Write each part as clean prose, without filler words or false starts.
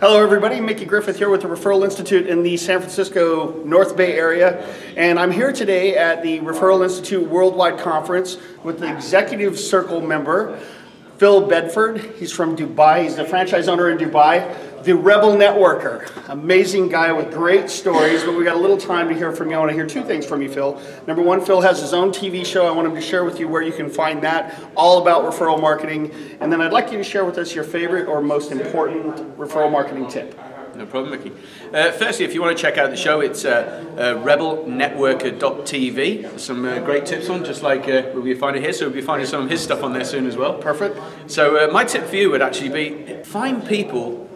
Hello everybody, Mickey Griffith here with the Referral Institute in the San Francisco North Bay area, and I'm here today at the Referral Institute Worldwide Conference with the Executive Circle member, Phil Bedford. He's from Dubai, he's the franchise owner in Dubai, the Rebel Networker. Amazing guy with great stories, but we got a little time to hear from you. I want to hear two things from you, Phil. Number one, Phil has his own TV show. I want him to share with you where you can find that, all about referral marketing. And then I'd like you to share with us your favorite or most important referral marketing tip. No problem, Mickey. Firstly, if you want to check out the show, it's rebelnetworker.tv. Some great tips on, just like we'll be finding here. So we'll be finding some of his stuff on there soon as well. Perfect. So my tip for you would actually be find people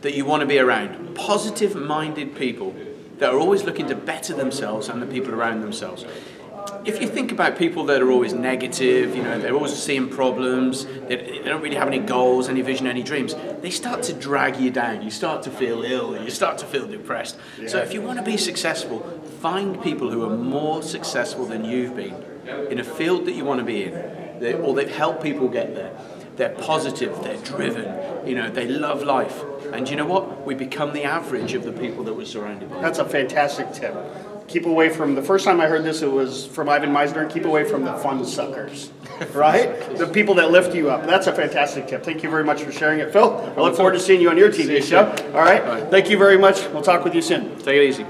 that you want to be around. Positive-minded people that are always looking to better themselves and the people around themselves. If you think about people that are always negative, you know, they're always seeing problems, they don't really have any goals, any vision, any dreams, they start to drag you down. You start to feel ill, you start to feel depressed. Yeah. So if you want to be successful, find people who are more successful than you've been in a field that you want to be in, or they've helped people get there. They're positive, they're driven, you know, they love life. And you know what? We become the average of the people that we're surrounded by. That's a fantastic tip. Keep away from, the first time I heard this, it was from Ivan Misner, keep away from the fun suckers, right? The people that lift you up. That's a fantastic tip. Thank you very much for sharing it, Phil. I look forward to seeing you on your TV show. All right? Thank you very much. We'll talk with you soon. Take it easy.